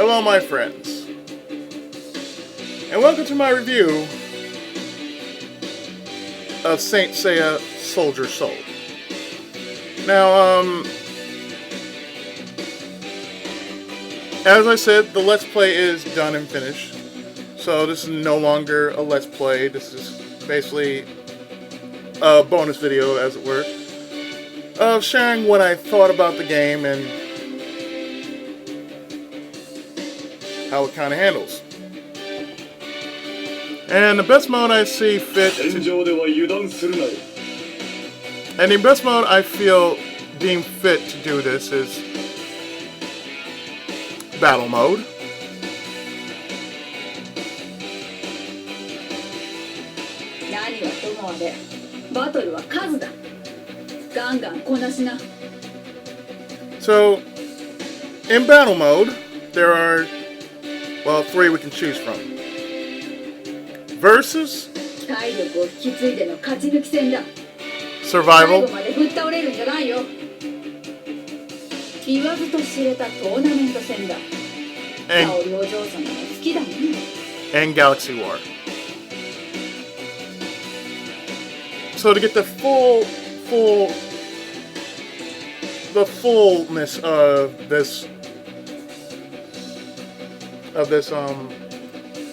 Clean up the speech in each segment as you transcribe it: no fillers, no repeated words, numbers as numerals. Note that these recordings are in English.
Hello my friends, and welcome to my review of Saint Seiya Soldier Soul. Now, as I said, the Let's Play is done and finished, so this is no longer a Let's Play. This is basically a bonus video, as it were, of sharing what I thought about the game and how it kind of handles. And the best mode I see fit and the best mode I feel deemed fit to do this is battle mode. So, in battle mode, there are, well, 3 we can choose from. Versus, survival, and Galaxy War. So to get the fullness of this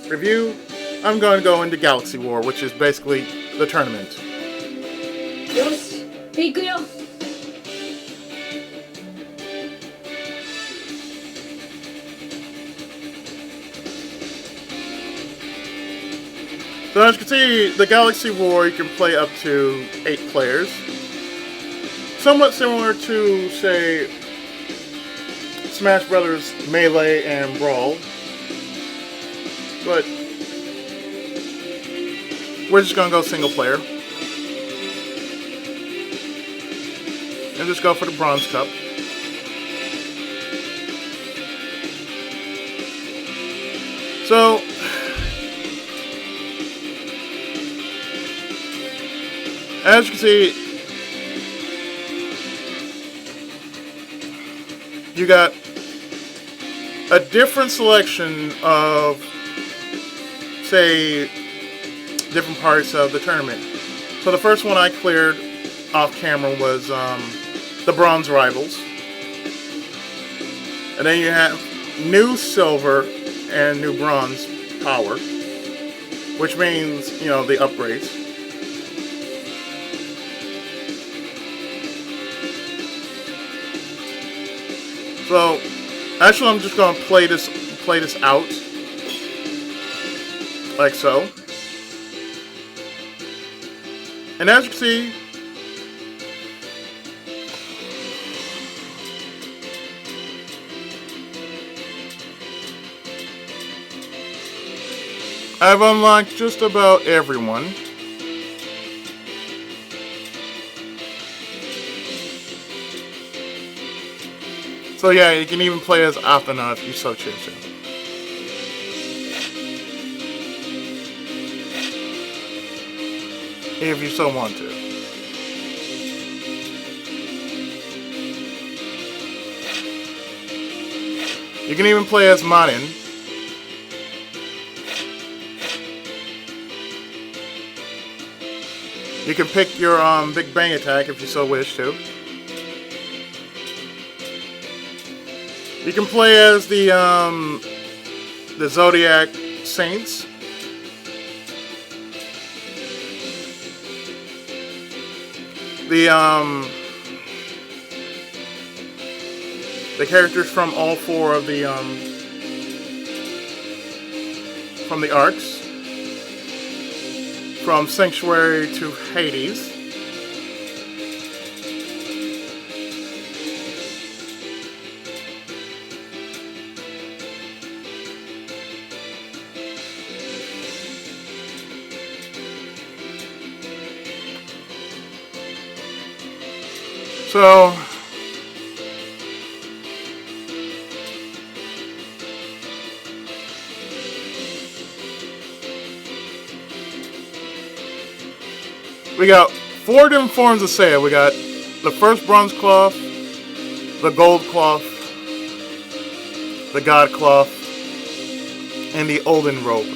review, I'm going to go into Galaxy War, which is basically the tournament. So as you can see, the Galaxy War, you can play up to 8 players. Somewhat similar to, say, Smash Brothers Melee and Brawl. But we're just going to go single player. And just go for the Bronze Cup. So, as you can see, you got a different selection of, say, different parts of the tournament. So the first one I cleared off camera was the Bronze Rivals. And then you have new Silver and new Bronze Power, which means, you know, the upgrades. So, actually, I'm just going to play this out, like so. And as you can see, I've unlocked just about everyone. So yeah, you can even play as Athena if you so choose to. If you so want to. You can even play as Marin. You can pick your Big Bang attack if you so wish to. You can play as the Zodiac Saints. The characters from all 4 of the from the arcs, from Sanctuary to Hades. So, we got 4 different forms of Seiya. We got the first bronze cloth, the gold cloth, the God Cloth, and the Olden Robe.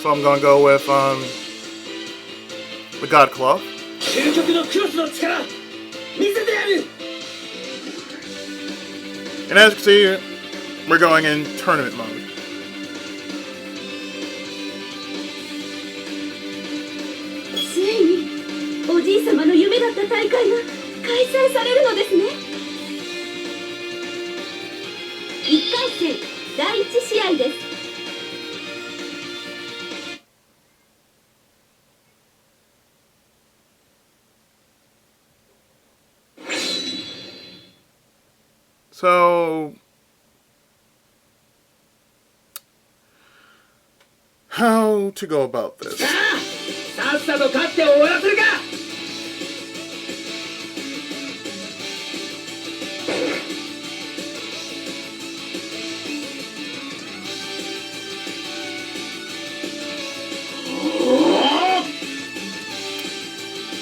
So I'm gonna go with the God Cloth. And as you can see, we're going in tournament mode. So, how to go about this?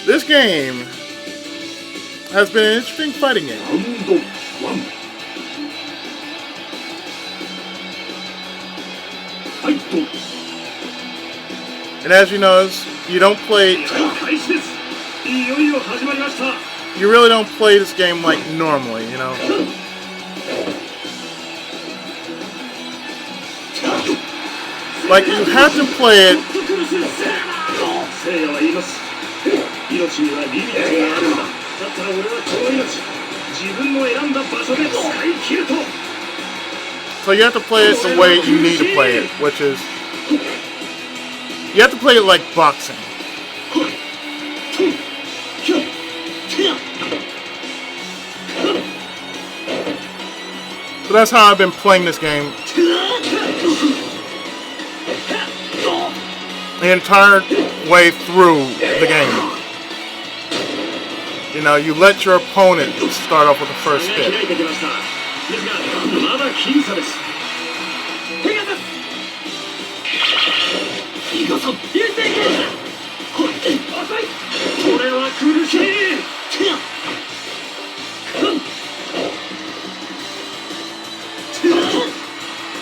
This game has been an interesting fighting game. And as you notice, you don't play... You really don't play this game like normally, you know? Like, you have to play it... So you have to play it the way you need to play it, which is... You have to play it like boxing. So that's how I've been playing this game. The entire way through the game. You know, you let your opponent start off with the first hit.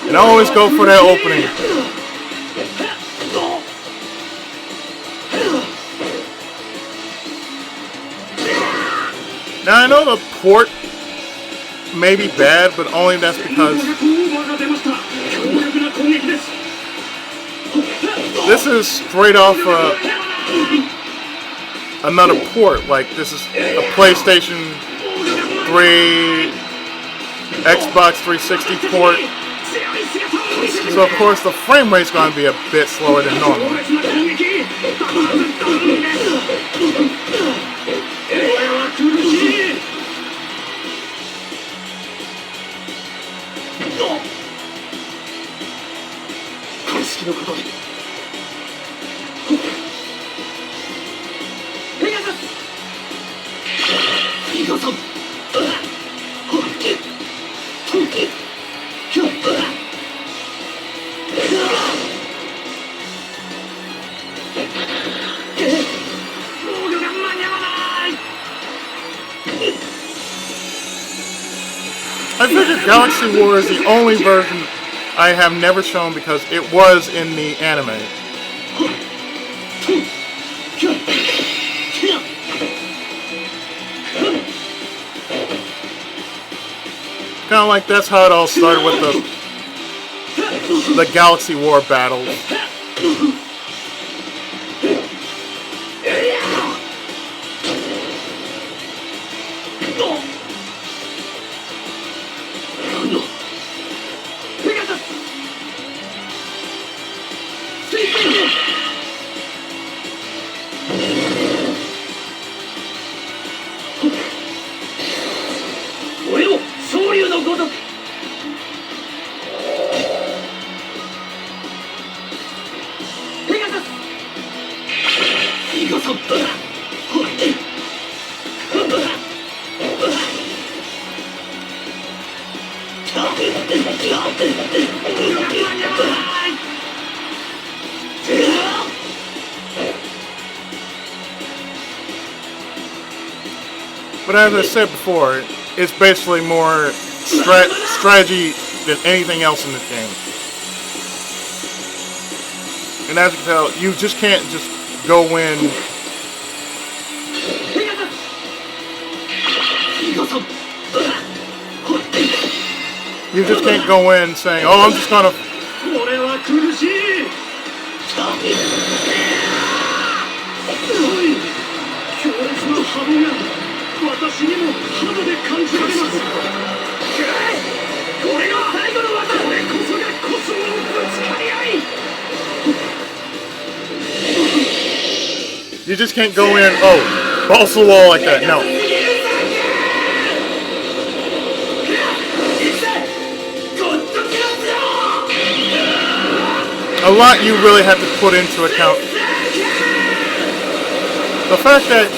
And I always go for that opening. Now I know the port may be bad, but only that's because this is straight off another port. Like, this is a PlayStation 3, Xbox 360 port. So of course the frame rate's going to be a bit slower than normal. I figure Galaxy War is the only version I have never shown because it was in the anime. Kind of like that's how it all started with the Galaxy War battles. But as I said before, it's basically more strategy than anything else in this game. And as you can tell, you just can't just go in. You just can't go in saying, "Oh, I'm just gonna." You just can't go in, oh, balls to the wall like that. No. A lot you really have to put into account. The fact that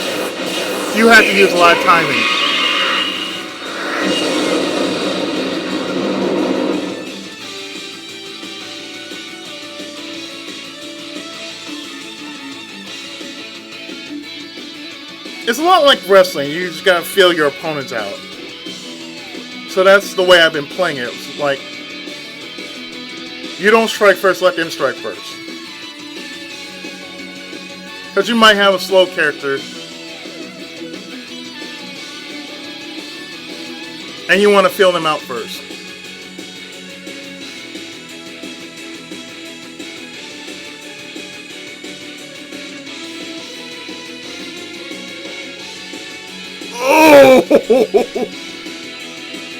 you have to use a lot of timing. It's a lot like wrestling. You just gotta feel your opponents out. So that's the way I've been playing it. It's like, you don't strike first, let them strike first. Because you might have a slow character, and you want to feel them out first. Oh!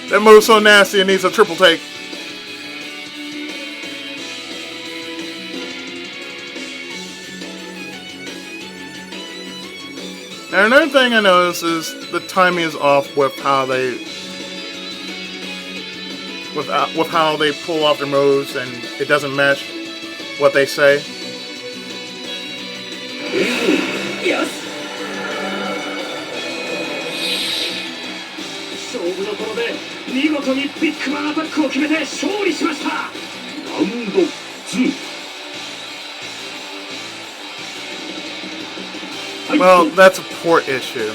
That move's so nasty it needs a triple take. And another thing I noticed is the timing is off with how they with how they pull off their moves, and it doesn't match what they say. Yes. Well, that's a port issue.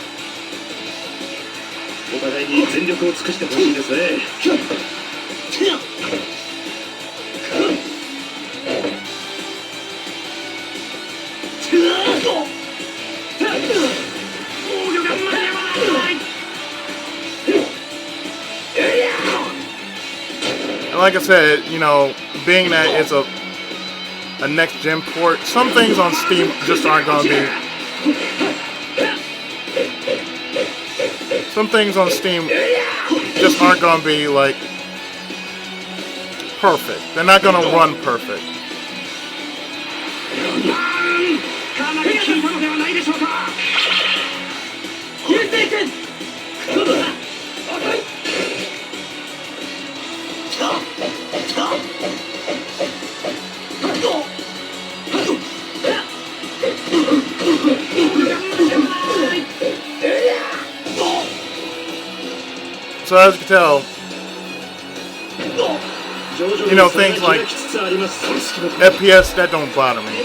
And like I said, you know, being that it's a next gen port, some things on Steam just aren't going to be. Some things on Steam just aren't going to be like perfect. They're not going to run perfect. So as you can tell, you know, things like FPS, that don't bother me.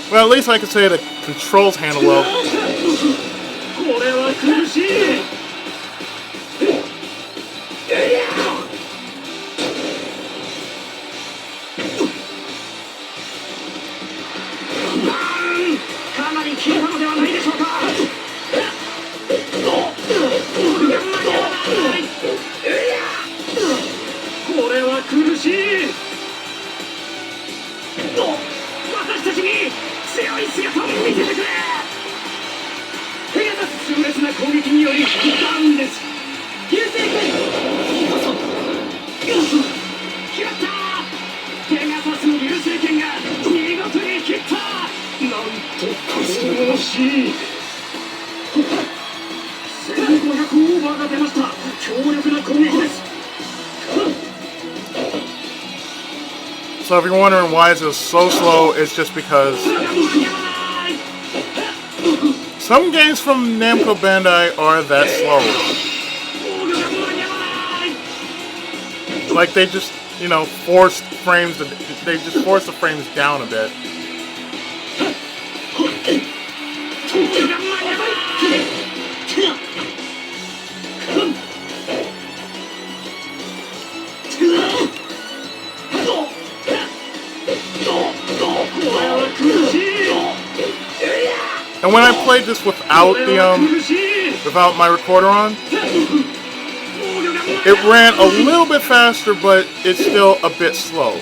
Well, at least I can say the controls handle well. So if you're wondering why it's so slow, it's just because some games from Namco Bandai are that slow. Like they just forced frames. They just forced the frames down a bit. And when I played this without without my recorder on, it ran a little bit faster, but it's still a bit slow.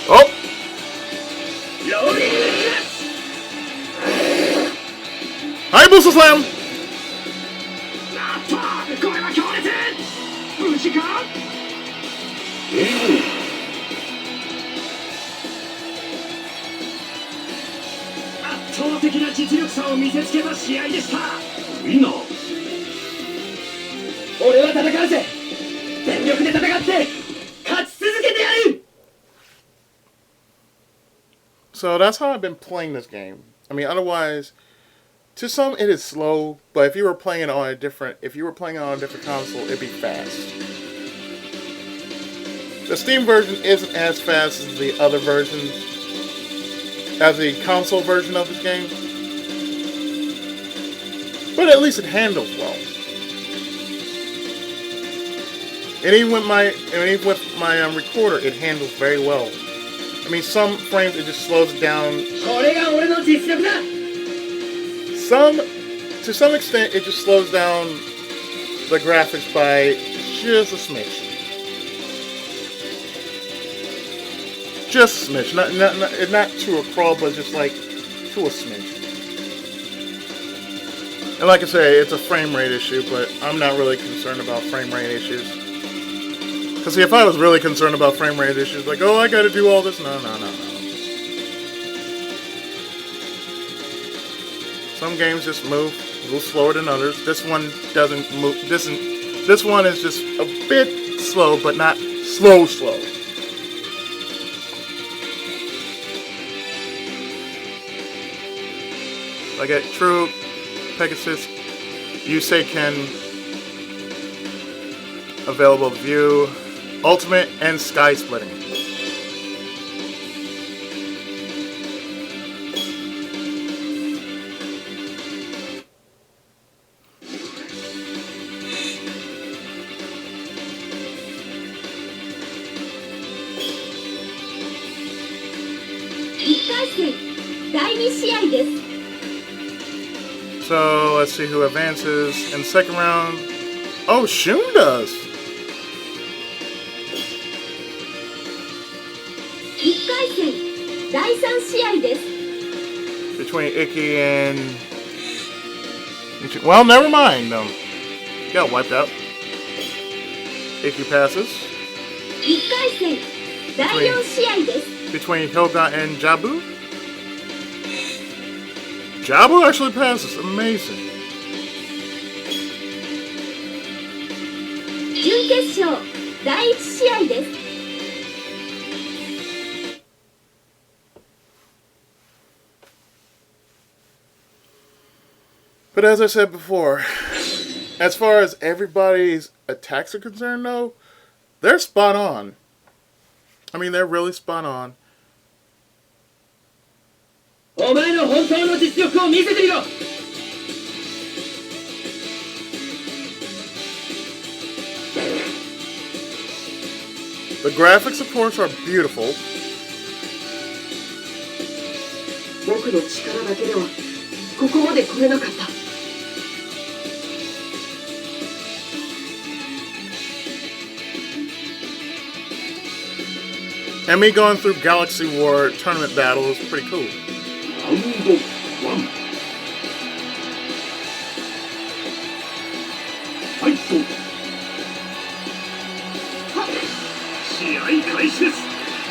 Oh! Hi, Booster Slam! So that's how I've been playing this game. I mean, otherwise, to some it is slow, but if you were playing it on a different console, it'd be fast. The Steam version isn't as fast as the other versions, as the console version of this game, but at least it handles well. And even with my recorder, it handles very well. I mean, some frames it just slows it down. To some extent, it just slows down the graphics by just a smidge. Just a smidge, not to a crawl, but just like to a smidge. And like I say, it's a frame rate issue, but I'm not really concerned about frame rate issues. Because if I was really concerned about frame rate issues, like, oh, I gotta do all this, no. Some games just move a little slower than others. This one doesn't move. This one is just a bit slow, but not slow. Like at True Pegasus, Yuseiken, available view, Ultimate, and Sky Splitting. So let's see who advances in the second round. Oh, Shun does. Between Icky and... Well, never mind. Got wiped out. Icky passes. Between Hyuga and Jabu. Jabu actually passes. Amazing. But as I said before, as far as everybody's attacks are concerned, though, they're spot on. I mean, they're really spot on. The graphics, of course, are beautiful. And me going through Galaxy War tournament battle is pretty cool.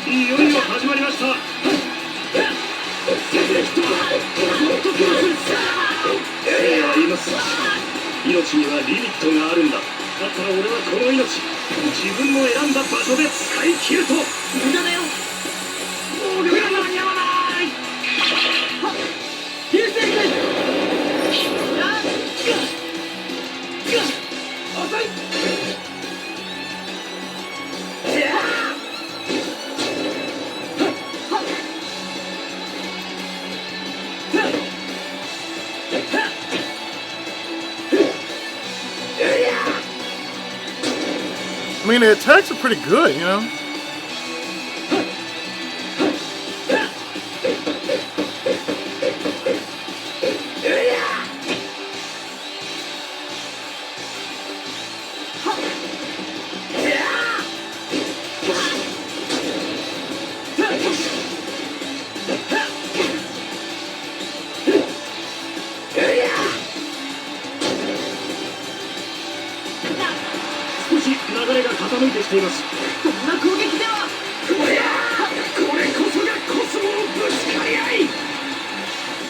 いよいよ始まりました。セイヤは言います。命にはリミットがあるんだ。だったら俺はこの命、自分の選んだ場所で使い切ると。無駄だよ。もう間に合わない。流星拳。遅い。I mean, the attacks are pretty good, you know?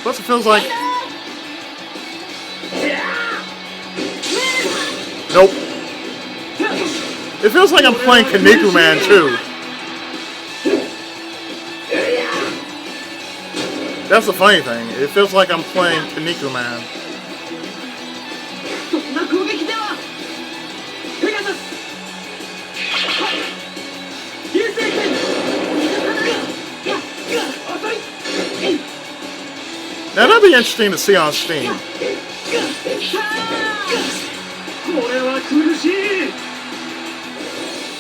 Plus, it feels like... Nope. It feels like I'm playing Kaneko Man, too. That's the funny thing. It feels like I'm playing Kaneko Man. Now that'd be interesting to see on Steam.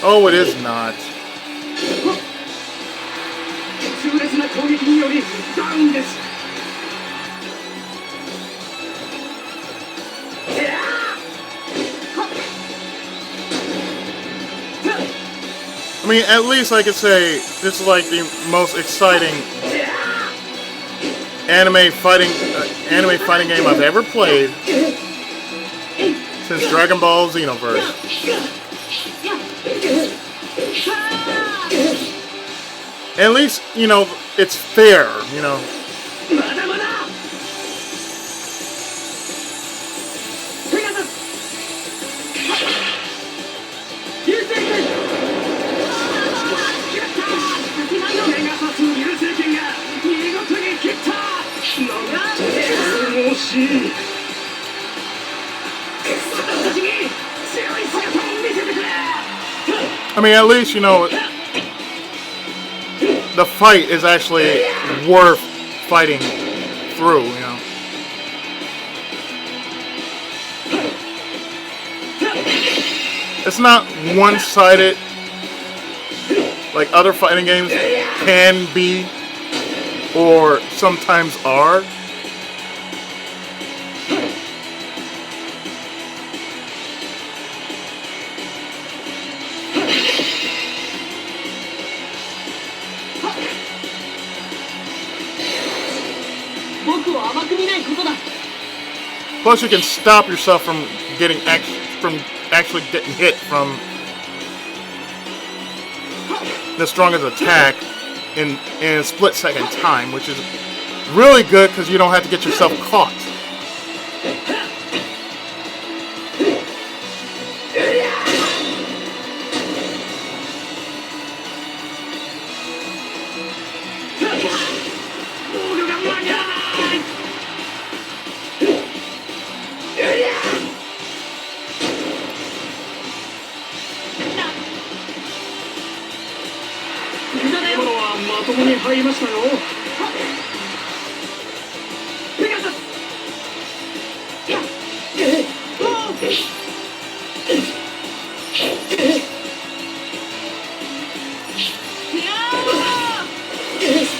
Oh, it is not. I mean, at least I could say this is like the most exciting anime fighting game I've ever played since Dragon Ball Xenoverse. At least, you know, it's fair, you know. I mean, at least, you know, the fight is actually worth fighting through, you know. It's not one-sided like other fighting games can be or sometimes are. Plus, you can stop yourself from actually getting hit from the strongest attack in a split-second time, which is really good because you don't have to get yourself caught.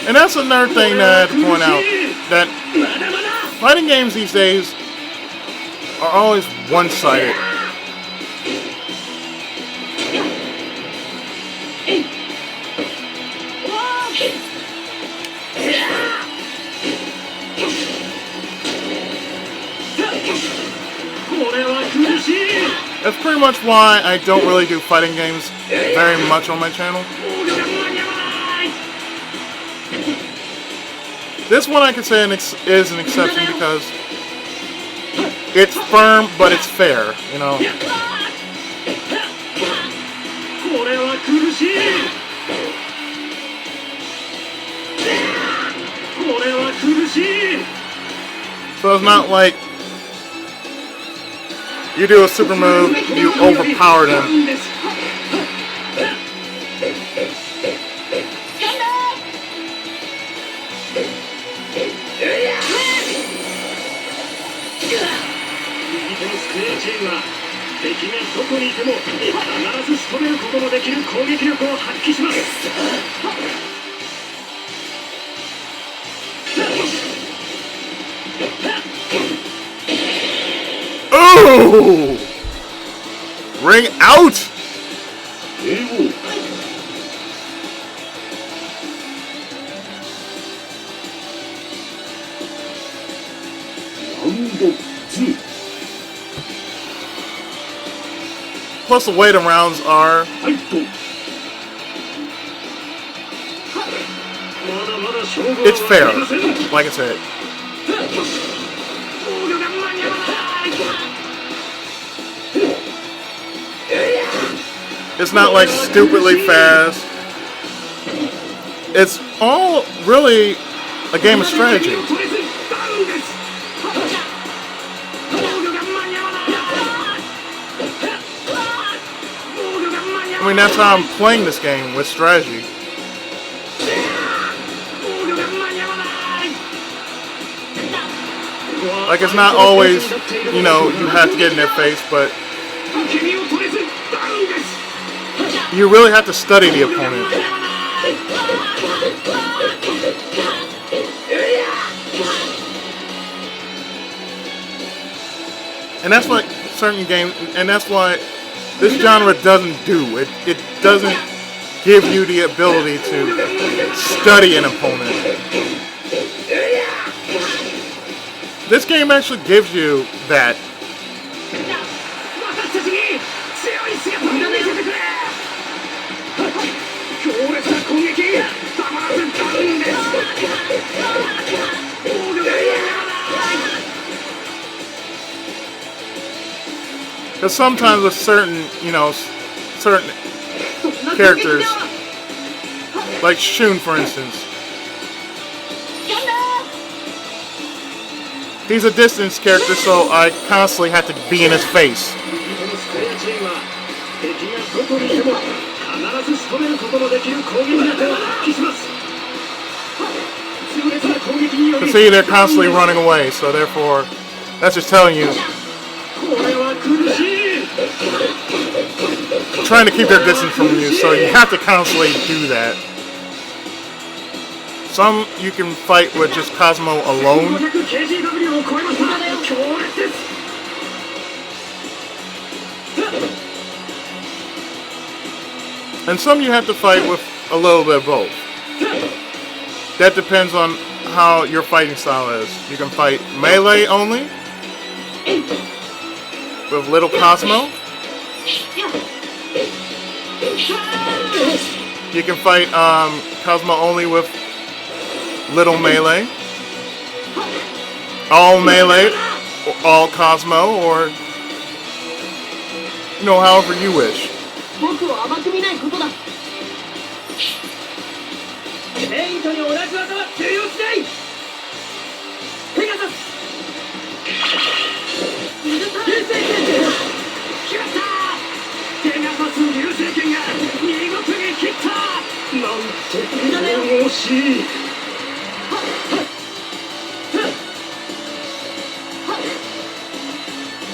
And that's another thing that I have to point out, that fighting games these days are always one-sided. That's pretty much why I don't really do fighting games very much on my channel. This one I could say is an exception because it's firm, but it's fair, you know. これは苦しい。これは苦しい。 So it's not like you do a super move, you overpower them. Ooh! Ring out! Plus the way the rounds are. It's fair, like I said. It's not like stupidly fast. It's all really a game of strategy. I mean, that's how I'm playing this game, with strategy. Like, it's not always, you know, you have to get in their face, but you really have to study the opponent. And that's what certain games, and that's why this genre doesn't do. It doesn't give you the ability to study an opponent. This game actually gives you that. Because sometimes with certain, you know, certain characters, like Shun, for instance, he's a distance character, so I constantly have to be in his face. You see, they're constantly running away, so therefore, that's just telling you, trying to keep their distance from you, so you have to constantly do that. Some you can fight with just Cosmo alone. And some you have to fight with a little bit of both. That depends on how your fighting style is. You can fight melee only with little Cosmo. You can fight Cosmo only with little melee, all melee, or all Cosmo, or you know, however you wish.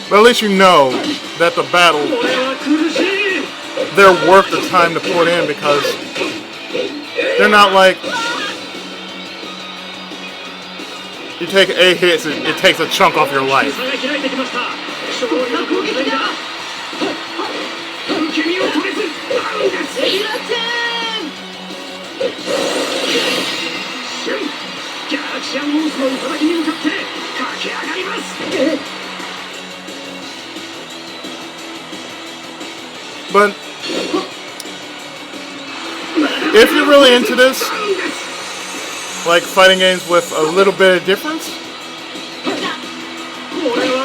But at least you know that the battle, they're worth the time to put in, because they're not like you take 8 hits, it takes a chunk off your life. But if you're really into this, like fighting games with a little bit of difference,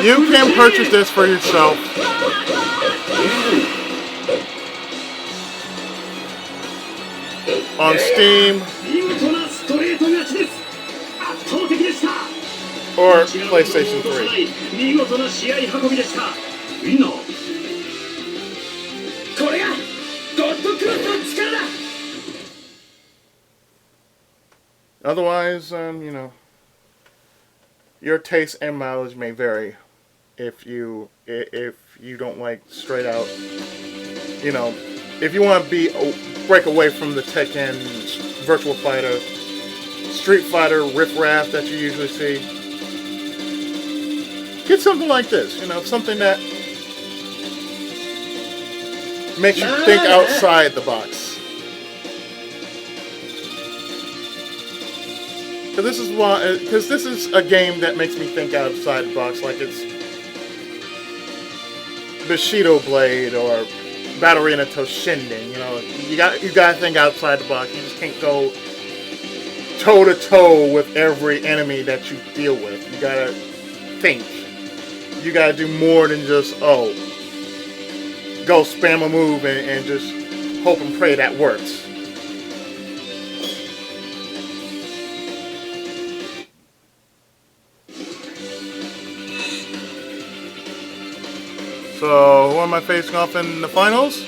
you can purchase this for yourself. On Steam or PlayStation 3. Otherwise, you know, your taste and mileage may vary. If you don't like straight out, you know, if you want to break away from the Tekken, Virtual Fighter, Street Fighter riff-raff that you usually see, get something like this. You know, something that makes you think outside the box. Because this is a game that makes me think outside the box, like it's Bushido Blade or Ballerina Toshinden. You know, you got to think outside the box. You just can't go toe to toe with every enemy that you deal with. You gotta think. You gotta do more than just go spam a move and just hope and pray that works. So, who am I facing off in the finals?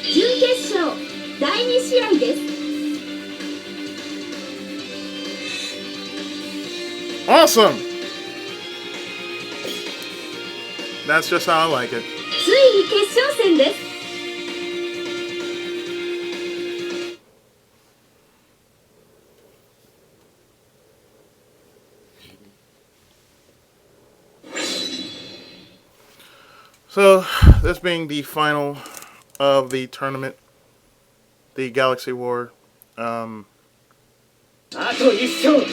準決勝第2試合です。 Awesome! That's just how I like it. ついに決勝戦です。 So, this being the final of the tournament, the Galaxy War. あと一勝、こ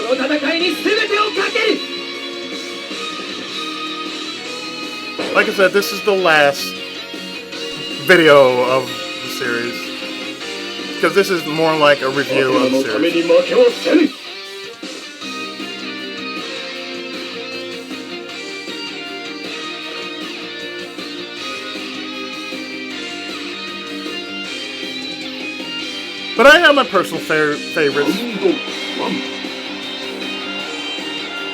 の戦いに全てをかける。 Like I said, this is the last video of the series. Because this is more like a review of the series. But I have my personal favorites.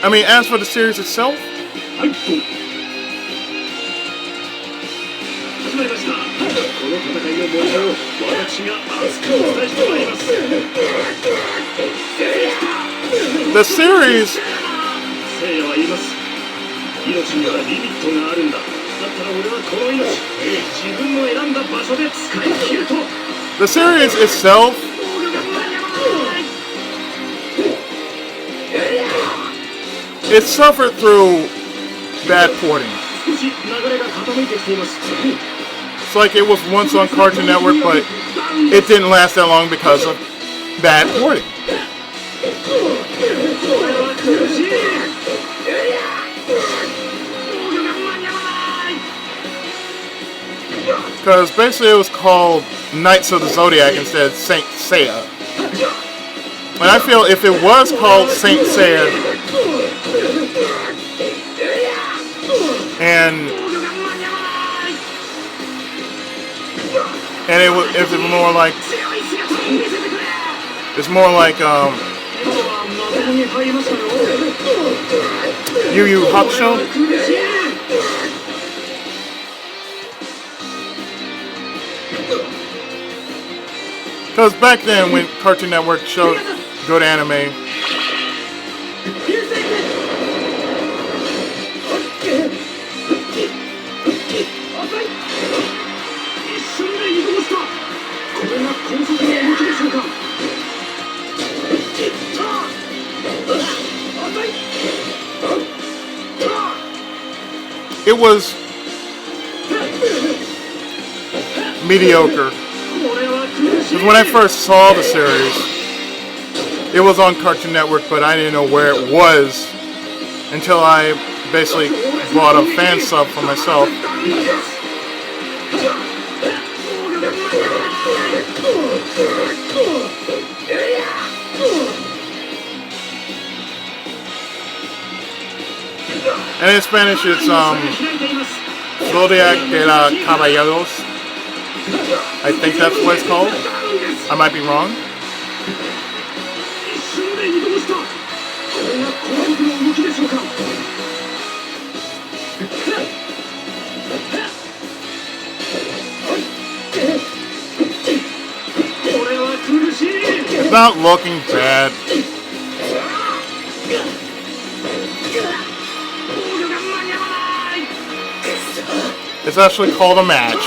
I mean, as for the series itself, the series itself it suffered through bad porting. It's like it was once on Cartoon Network, but it didn't last that long because of bad porting. Because basically it was called Knights of the Zodiac instead of Saint Seiya. And I feel if it was called Saint Seiya and it's more like Yu Yu Hakusho. Because back then, when Cartoon Network showed good anime, it was mediocre. Because when I first saw the series, it was on Cartoon Network, but I didn't know where it was until I basically bought a fan sub for myself. And in Spanish, it's Zodiac de la Caballeros. I think that's what it's called. I might be wrong. 一瞬で移動した。これが高速の動きでしょうか。これは苦しい。 It's not looking bad. 防御が間に合わない。 It's actually called a match.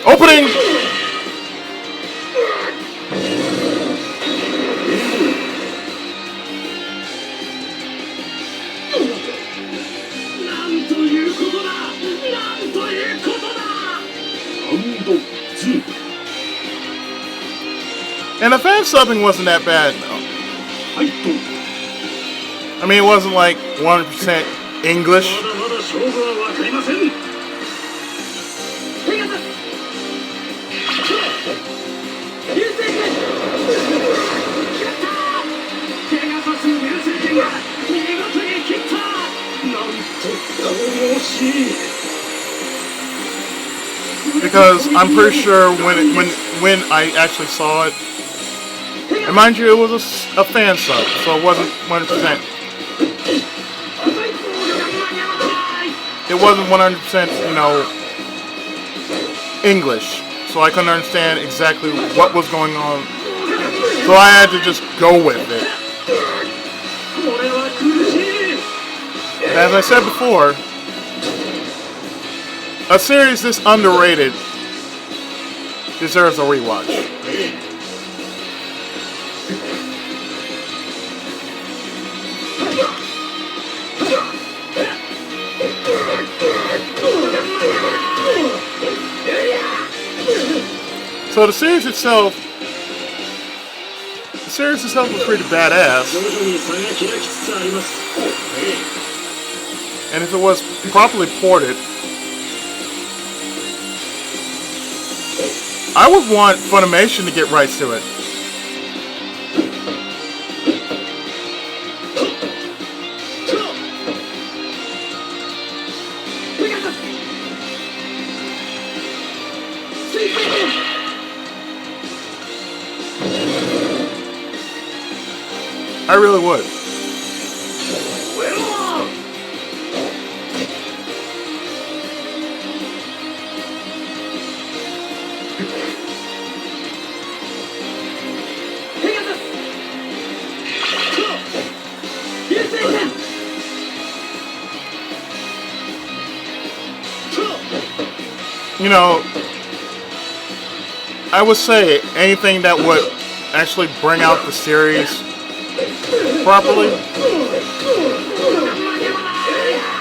Opening! なんということだ。なんということだ。ラウンド2。 And the fan subbing wasn't that bad, though. ファイト。 I mean, it wasn't like 100% English. まだまだ勝負はわかりません。ペガサス。流星剣。やったー。ペガサス流星剣が見事に切った。なんと神々しい。 Because I'm pretty sure when I actually saw it, and mind you, it was a fan sub, so it wasn't 100%. It wasn't 100%, you know, English, so I couldn't understand exactly what was going on. So I had to just go with it. As I said before, a series this underrated deserves a rewatch. So the series itself was pretty badass. And if it was properly ported, I would want Funimation to get rights to it. I really would. You know, I would say anything that would actually bring out the series properly.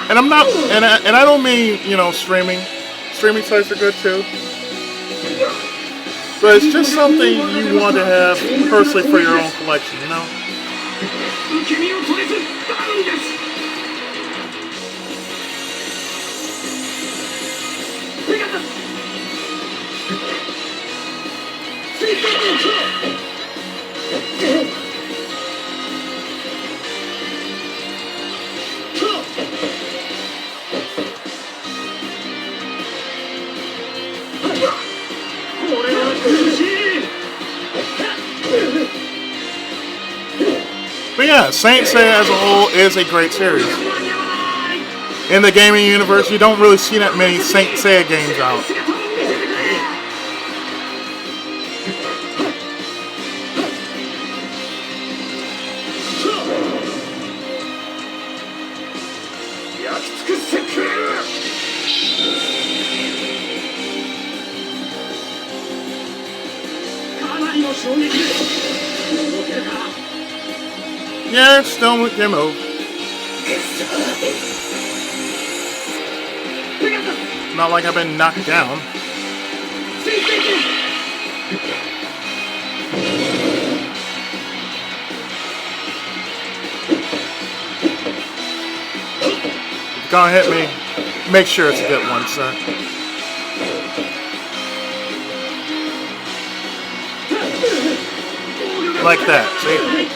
And I'm not, and I don't mean, you know, streaming. Streaming sites are good too. But it's just something you want to have personally for your own collection, you know? But yeah, Saint Seiya as a whole is a great series. In the gaming universe, you don't really see that many Saint Seiya games out. Yeah, still with your move. Not like I've been knocked down. If you're gonna hit me, make sure it's a good one, sir. Like that, see?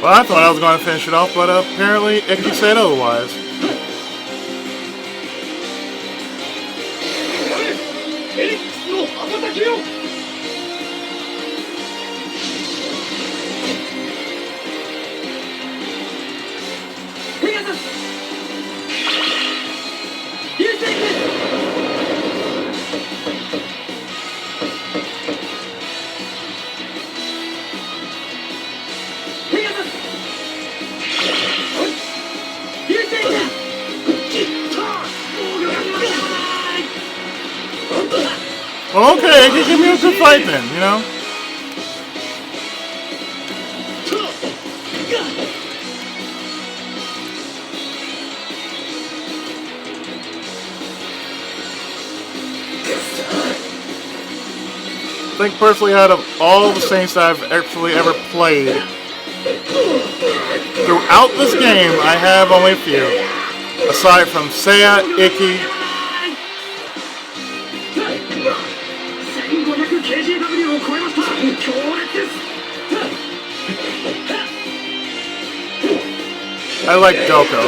Well, I thought I was going to finish it off, but apparently Izzy said otherwise. Well, okay, give me a good fight then, you know? I think personally, out of all the Saints that I've actually ever played, throughout this game, I have only a few. Aside from Seiya, Izzy, I like Doko.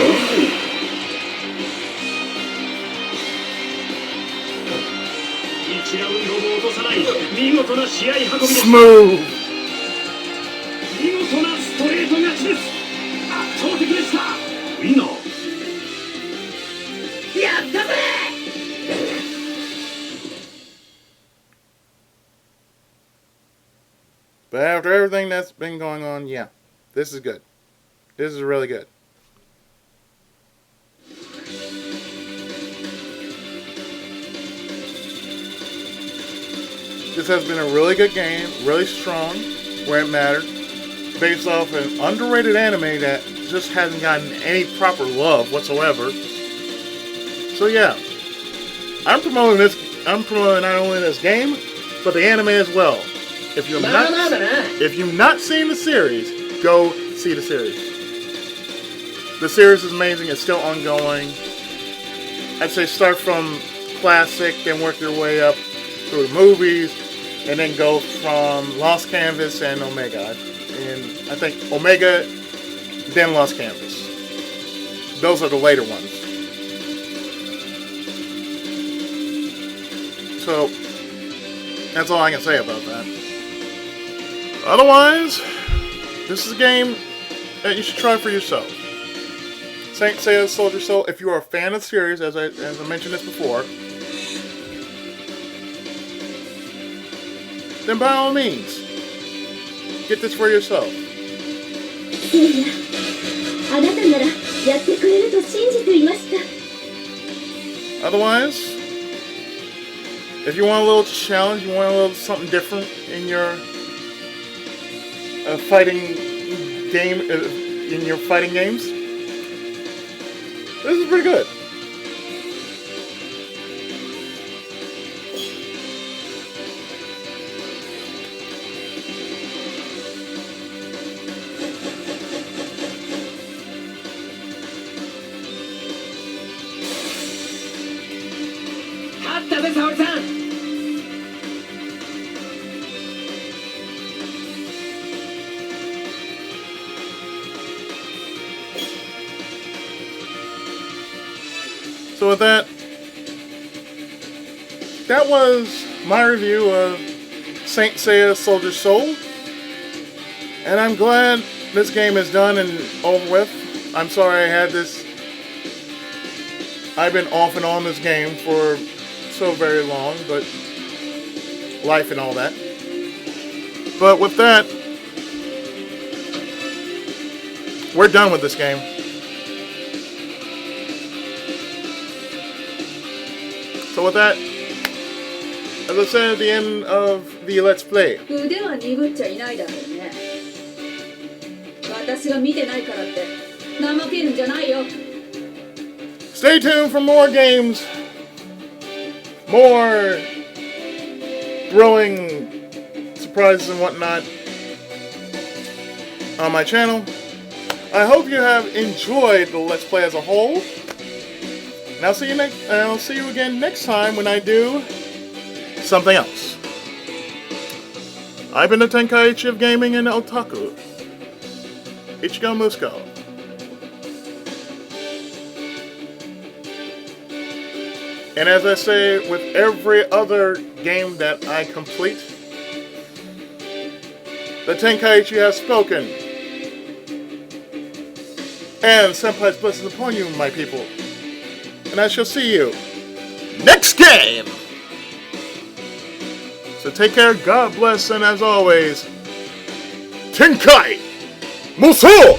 Smooth. But after everything that's been going on, yeah, this is good. This is really good. This has been a really good game, really strong, where it mattered, based off an underrated anime that just hasn't gotten any proper love whatsoever. So yeah, I'm promoting not only this game, but the anime as well. If you've not seen the series, go see the series. The series is amazing. It's still ongoing. I'd say start from classic, then work your way up through the movies, and then go from Lost Canvas and Omega. And I think Omega, then Lost Canvas. Those are the later ones. So, that's all I can say about that. Otherwise, this is a game that you should try for yourself. Saint Seiya Soldier Soul, if you are a fan of the series, as I mentioned this before, then by all means, get this for yourself. Otherwise, if you want a little challenge, you want a little something different in your fighting game, in your fighting games, this is pretty good. So with that was my review of Saint Seiya Soldier Soul. And I'm glad this game is done and over with. I'm sorry I had this. I've been off and on this game for so very long, but life and all that. But with that, we're done with this game. So with that, as I said at the end of the Let's Play, 腕は鈍っちゃいないだろうね。私が見てないからって怠けるんじゃないよ。 stay tuned for more games, more thrilling surprises and whatnot on my channel. I hope you have enjoyed the Let's Play as a whole. And I'll see you again next time when I do something else. I've been the Tenkaichi of Gaming and Otaku, Ichigo Musko. And as I say with every other game that I complete, the Tenkaichi has spoken. And Senpai's blessings upon you, my people. And I shall see you next game! So take care, God bless, and as always, Tenkai Muso!